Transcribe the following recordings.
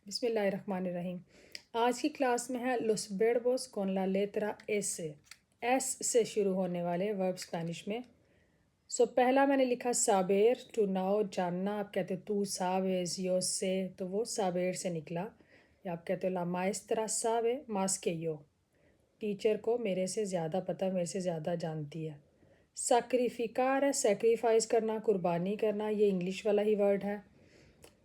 بسم اللہ الرحمن الرحیم۔ آج کی کلاس میں ہے los verbos con la letra S سے شروع ہونے والے ورب اسپینش میں۔ پہلا میں نے لکھا saber to know جاننا، آپ کہتے ہو تو sabes yo sé تو وہ saber سے نکلا، یا آپ کہتے ہو la maestra sabe más que yo، teacher کو میرے سے زیادہ پتہ، میرے سے زیادہ جانتی ہے۔ sacrificar ہے سیکریفائز کرنا، قربانی کرنا، یہ انگلش والا ہی ورڈ ہے۔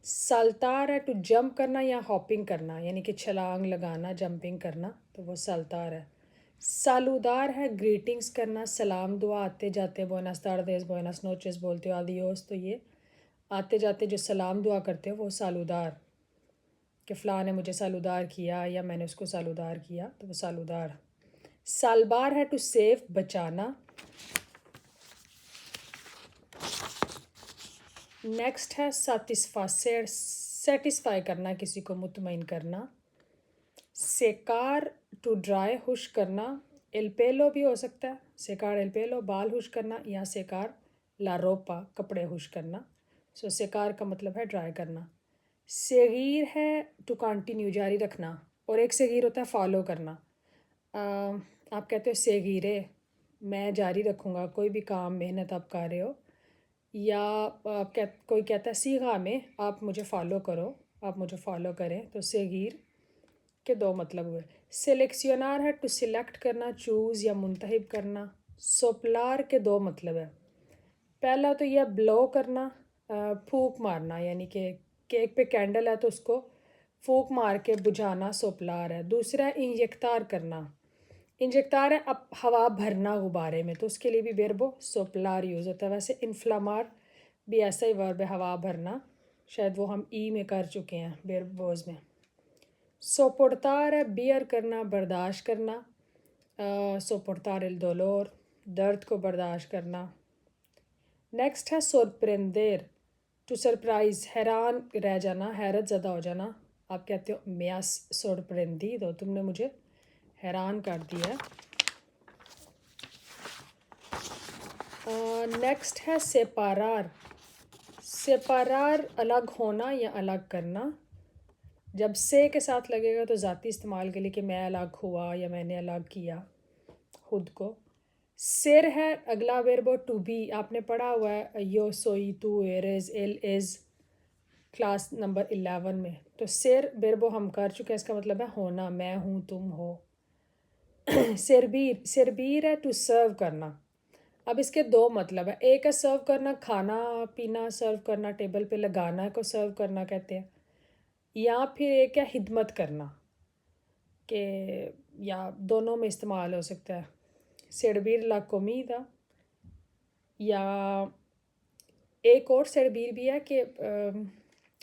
سالتار ہے ٹو جمپ کرنا یا ہاپنگ کرنا، یعنی کہ چھلانگ لگانا، جمپنگ کرنا، تو وہ سالتار ہے۔ سالودار ہے گریٹنگز کرنا، سلام دعا، آتے جاتے بوئناس تارڈیز بوئناس نوچز بولتے ہو، آدیوس، تو یہ آتے جاتے جو سلام دعا کرتے ہو وہ سالودار، کہ فلاں نے مجھے سالودار کیا یا میں نے اس کو سالودار کیا، تو وہ سالودار۔ سالبار ہے ٹو سیو بچانا۔ نیکسٹ ہے سیٹسفاسر سیٹسفائی کرنا، کسی کو مطمئن کرنا۔ سیکار ٹو ڈرائی خشک کرنا، ایل پیلو بھی ہو سکتا ہے، سیکار ایل پیلو بال خشک کرنا، یا سیکار لا روپا کپڑے خشک کرنا۔ سیکار کا مطلب ہے ڈرائی کرنا۔ صغیر ہے ٹو کنٹینیو جاری رکھنا، اور ایک صغیر ہوتا ہے فالو کرنا۔ آپ کہتے ہو صغیرے میں جاری رکھوں گا، کوئی بھی کام محنت آپ کر رہے ہو، یا کوئی کہتا ہے سیغا میں آپ مجھے فالو کرو، آپ مجھے فالو کریں، تو صغیر کے دو مطلب ہوئے۔ سلیکشنار ہے ٹو سلیکٹ کرنا، چوز یا منتخب کرنا۔ سوپلار کے دو مطلب ہے، پہلا تو یہ بلو کرنا، پھونک مارنا، یعنی کہ کیک پہ کینڈل ہے تو اس کو پھونک مار کے بجھانا سوپلار ہے۔ دوسرا ہے انجیکتار کرنا، انجیکتار ہے اب ہوا بھرنا غبارے میں، تو اس کے لیے بھی وربو سوپلار یوز ہوتا ہے۔ ویسے انفلامار بھی ایسا ہی ورب ہے، ہوا بھرنا، شاید وہ ہم ای میں کر چکے ہیں وربوز میں۔ سوپورتار ہے بیئر کرنا، برداشت کرنا، سوپورتار el dolor درد کو برداشت کرنا۔ نیکسٹ ہے سورپرندیر ٹو سرپرائز حیران رہ جانا، حیرت زدہ ہو جانا، آپ کہتے ہو میاس سورپرندیدو تم نے مجھے حیران کر دیا۔ نیکسٹ ہے سیپارار، سیپارار الگ ہونا یا الگ کرنا، جب سے کے ساتھ لگے گا تو ذاتی استعمال کے لیے کہ میں الگ ہوا یا میں نے الگ کیا خود کو۔ سر ہے اگلا وربو ٹو بی، آپ نے پڑھا ہوا ہے یو سوئی تو ایرز ایل از کلاس نمبر 11 میں، تو سر وربو ہم کر چکے ہیں، اس کا مطلب ہے ہونا، میں ہوں تم ہو۔ سربیر سربیر ہے ٹو سرو کرنا، اب اس کے دو مطلب ہے، ایک ہے سرو کرنا، کھانا پینا سرو کرنا، ٹیبل پہ لگانا کو سرو کرنا کہتے ہیں، یا پھر ایک ہے خدمت کرنا، کہ یا دونوں میں استعمال ہو سکتا ہے۔ سربیر لا کومیدا، یا ایک اور سربیر بھی ہے کہ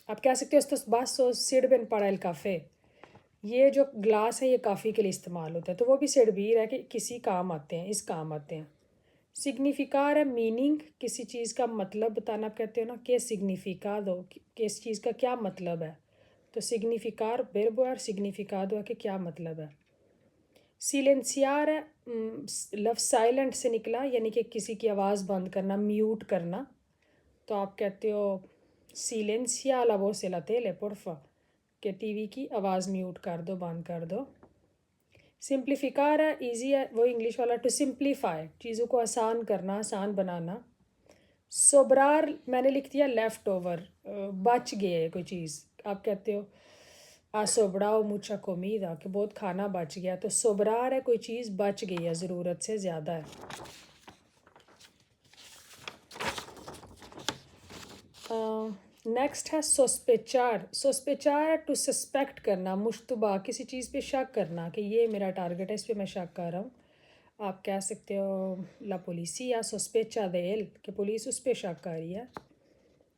آپ کہہ سکتے ہو estos vasos sirven para el café، یہ جو گلاس ہے یہ کافی کے لیے استعمال ہوتا ہے، تو وہ بھی سربیر ہے کہ کسی کام آتے ہیں، اس کام آتے ہیں۔ سگنیفیکار ہے میننگ، کسی چیز کا مطلب بتانا، آپ کہتے ہو نا کہ سگنیفیکادو کہ اس چیز کا کیا مطلب ہے، تو سگنیفیکار وربو ہے اور سگنیفیکادو ہے کہ کیا مطلب ہے۔ سیلنسیار ہے لفظ سائلنٹ سے نکلا، یعنی کہ کسی کی آواز بند کرنا، میوٹ کرنا، تو آپ کہتے ہو سیلنسیا لا voz de la tele porfa، کہ ٹی وی کی آواز میوٹ کر دو، بند کر دو۔ سمپلیفیکار ہے ایزی ہے، وہ انگلش والا ٹو سمپلیفائی، چیزوں کو آسان کرنا، آسان بنانا۔ سوبرار میں نے لکھ دیا لیفٹ اوور، بچ گئے ہے کوئی چیز، آپ کہتے ہو سوبراؤ mucha comida کہ بہت کھانا بچ گیا، تو سوبرار ہے کوئی چیز بچ گئی ہے، ضرورت سے زیادہ ہے۔ نیکسٹ ہے سوسپیچار، سوسپیچار ہے ٹو سسپیکٹ کرنا، مشتبہ، کسی چیز پہ شک کرنا کہ یہ میرا ٹارگٹ ہے، اس پہ میں شک کر رہا ہوں، آپ کہہ سکتے ہو لا پولیسیا سوسپیچا de él کہ پولیس اس پہ شک کر رہی ہے،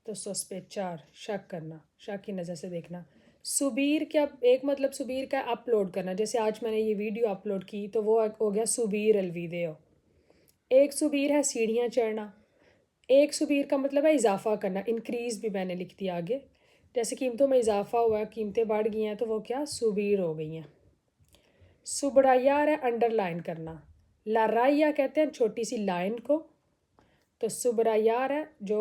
تو سوسپیچار شک کرنا، شک کی نظر سے دیکھنا۔ سبیر کیا ایک مطلب سبیر کا اپلوڈ کرنا، جیسے آج میں نے یہ ویڈیو اپلوڈ کی تو وہ ہو گیا سبیر الویدیو۔ ایک سبیر ہے سیڑھیاں چڑھنا، ایک سبیر کا مطلب ہے اضافہ کرنا، انکریز بھی میں نے لکھ دیا آگے، جیسے قیمتوں میں اضافہ ہوا ہے، قیمتیں بڑھ گئی ہیں تو وہ کیا سبیر ہو گئی ہیں۔ سبرایار ہے انڈر لائن کرنا، لارائیا کہتے ہیں چھوٹی سی لائن کو، تو سبرایار ہے جو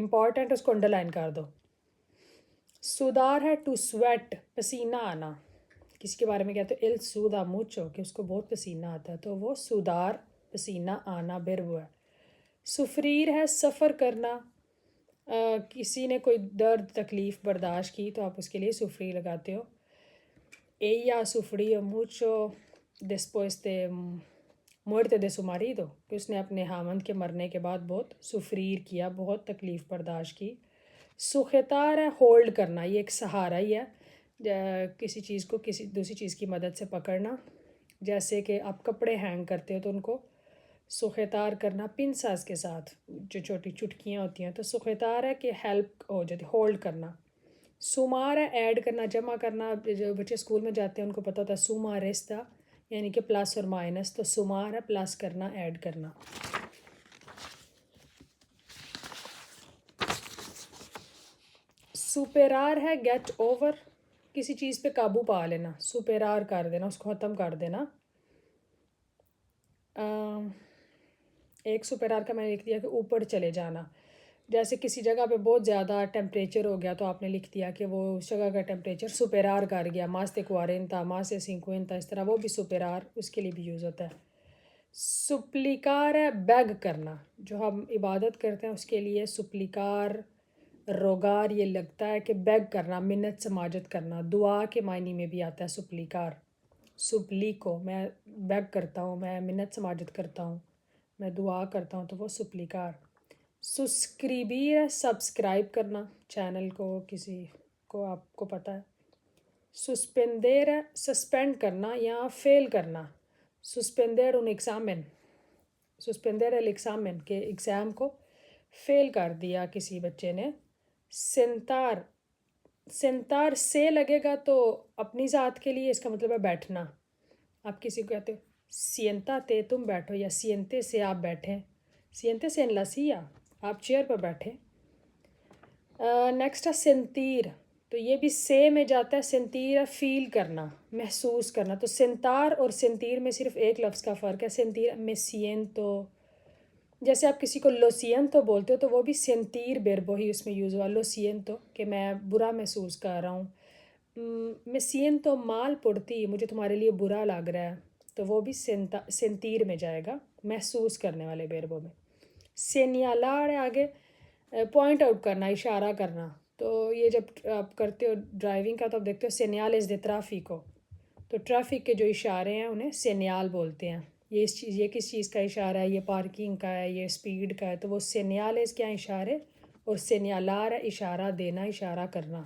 امپورٹنٹ ہے اس کو انڈر لائن کر دو. سودار ہے ٹو سویٹ پسینہ آنا. کسی کے بارے میں کہتے ہو el suda mucho کہ اس کو بہت پسینہ آتا ہے تو وہ سودار پسینہ آنا verbo ہے. سفریر ہے سفر کرنا. کسی نے کوئی درد تکلیف برداشت کی تو آپ اس کے لیے سفریر لگاتے ہو. ella sufrió mucho después de muerte de su marido کہ اس نے اپنے خاوند کے مرنے کے بعد بہت سفریر کیا, بہت تکلیف برداشت کی. سخیتار ہے ہولڈ کرنا, یہ ایک سہارا ہی ہے, کسی چیز کو کسی دوسری چیز کی مدد سے پکڑنا. جیسے کہ آپ کپڑے ہینگ کرتے ہو تو ان کو سخیتار کرنا پنساز کے ساتھ, جو چھوٹی چٹکیاں ہوتی ہیں تو سخیتار ہے کہ ہیلپ ہو جاتی, ہولڈ کرنا. سمار ہے ایڈ کرنا جمع کرنا. جو بچے اسکول میں جاتے ہیں ان کو پتہ ہوتا ہے سوما ریستا یعنی کہ پلس اور مائنس, تو سمار ہے پلس کرنا ایڈ کرنا. سپیرار ہے گیٹ اوور, کسی چیز پہ قابو پا لینا, سپیرار کر دینا, اس کو ختم کر دینا. ایک سپیرار کا میں نے لکھ دیا کہ اوپر چلے جانا. جیسے کسی جگہ پہ بہت زیادہ ٹیمپریچر ہو گیا تو آپ نے لکھ دیا کہ وہ اس جگہ کا ٹیمپریچر سپیرار کر گیا, ماس تے 40 ماس تے 50, اس طرح وہ بھی سپیرار اس کے لیے بھی یوز ہوتا ہے. سپلیکار ہے بیگ کرنا, جو ہم عبادت کرتے ہیں اس کے لیے سپلیکار روگار یہ لگتا ہے کہ بیگ کرنا, منت سماجت کرنا. دعا کے معنی میں بھی آتا ہے سپلیکار. سپلیکو میں بیگ کرتا ہوں, میں منت سماجت کرتا ہوں, میں دعا کرتا ہوں, تو وہ سپلیکار. سسکریبیر ہے سبسکرائب کرنا چینل کو, کسی کو آپ کو پتہ ہے. سسپینڈیر ہے سسپینڈ کرنا یا فیل کرنا. سسپینڈر un examen, سسپینڈر el examen کہ ایگزام کو فیل کر دیا کسی بچے نے. سنتار, سنتار سے لگے گا تو اپنی ذات کے لیے اس کا مطلب ہے بیٹھنا. آپ کسی کو کہتے ہو سینتاتے تم بیٹھو, یا سینتے سے آپ بیٹھیں, سینتے سے ان لا سیا آپ چیئر پر بیٹھیں. نیکسٹ ہے سنتیر, تو یہ بھی سے میں جاتا ہے. سنتیر ہے فیل کرنا, محسوس کرنا. تو سنتار اور سنتیر میں صرف ایک لفظ کا فرق ہے. سنتیر میں سینتو, جیسے آپ کسی کو لو سینتو بولتے ہو تو وہ بھی سنتیر بیربو ہی اس میں یوز ہوا, لو سینتو کہ میں برا محسوس کر رہا ہوں. میں سینتو مال پڑتی, مجھے تمہارے لیے برا لگ رہا ہے, تو وہ بھی سنتیر میں جائے گا, محسوس کرنے والے بیربو میں. سینیالار ہے آگے پوائنٹ آؤٹ کرنا, اشارہ کرنا. تو یہ جب آپ کرتے ہو ڈرائیونگ کا تو آپ دیکھتے ہو سینیالز دے ٹرافیکو, تو ٹریفک کے جو اشارے ہیں انہیں سینیال بولتے ہیں. یہ کس چیز کا اشارہ ہے, یہ پارکنگ کا ہے, یہ اسپیڈ کا ہے, تو وہ سینیالز کیا اشارے, اور سینیالار ہے اشارہ دینا, اشارہ کرنا.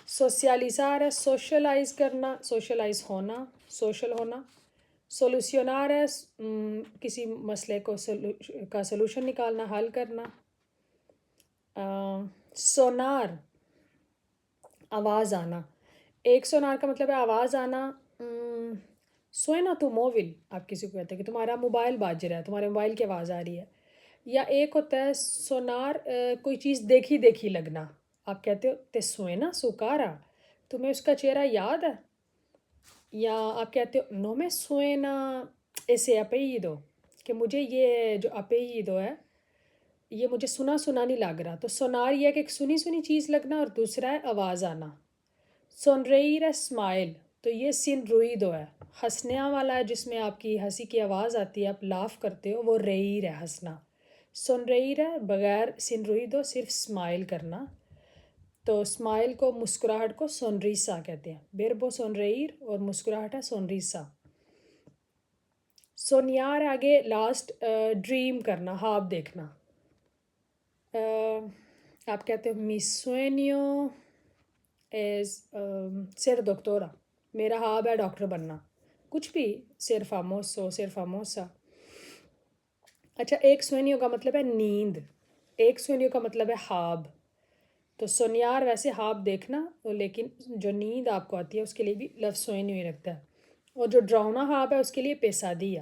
سوشیالیزار ہے سوشلائز کرنا, سوشلائز ہونا, سوشل ہونا. سولوشنار ہے کسی مسئلے کا سلوشن نکالنا, حل کرنا. سونار آواز آنا. ایک سونار کا مطلب ہے آواز آنا. سوئنا تو موبل, آپ کسی کو کہتے ہیں کہ تمہارا موبائل باج رہا ہے, تمہارے موبائل کی آواز آ رہی ہے. یا ایک ہوتا ہے سونار کوئی چیز دیکھی دیکھی لگنا, آپ کہتے ہو تے سوئنا سوکارا, تمہیں اس کا چہرہ یاد ہے. یا آپ کہتے ہو نو میں سوئنا ایسے اپیدو, کہ مجھے یہ جو اپیدو ہے یہ مجھے سنا سنا نہیں لگ رہا. تو سونار یہ ہے کہ ایک سنی سنی چیز لگنا, اور دوسرا ہے آواز آنا. سونریر ہے اسمائل, تو یہ سن رویدو ہے, ہنسنے والا ہے جس میں آپ کی ہنسی کی آواز آتی ہے, آپ لاف کرتے ہو, وہ ریر ہے ہنسنا. سونریر ہے بغیر سن رویدو, صرف اسمائل کرنا. تو اسمائل کو مسکراہٹ کو سونریسا کہتے ہیں. بیربو سونریر اور مسکراہٹ ہے سونریسا. سونیار آگے لاسٹ ڈریم کرنا, خواب دیکھنا. آپ کہتے ہو می سوئنیو ایز سر ڈاکٹورا, میرا خواب ہے ڈاکٹر بننا. کچھ بھی, سر فاموسو, سر فاموسا. اچھا, ایک سوئنیو کا مطلب ہے نیند, ایک سوئنیو کا مطلب ہے خواب. تو سونیار ویسے خواب دیکھنا, لیکن جو نیند آپ کو آتی ہے اس کے لیے بھی لفظ سوئنیو ہی رکھتا ہے. اور جو ڈراؤنا خواب ہے اس کے لیے پیسادیا.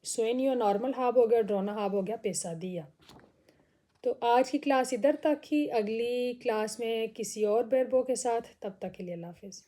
سوئنیو نارمل خواب ہو گیا, ڈراؤنا خواب ہو گیا پیسادیا. تو آج کی کلاس ادھر تک ہی, اگلی کلاس میں کسی اور بیربو کے ساتھ. تب تک کے لیے اللہ حافظ.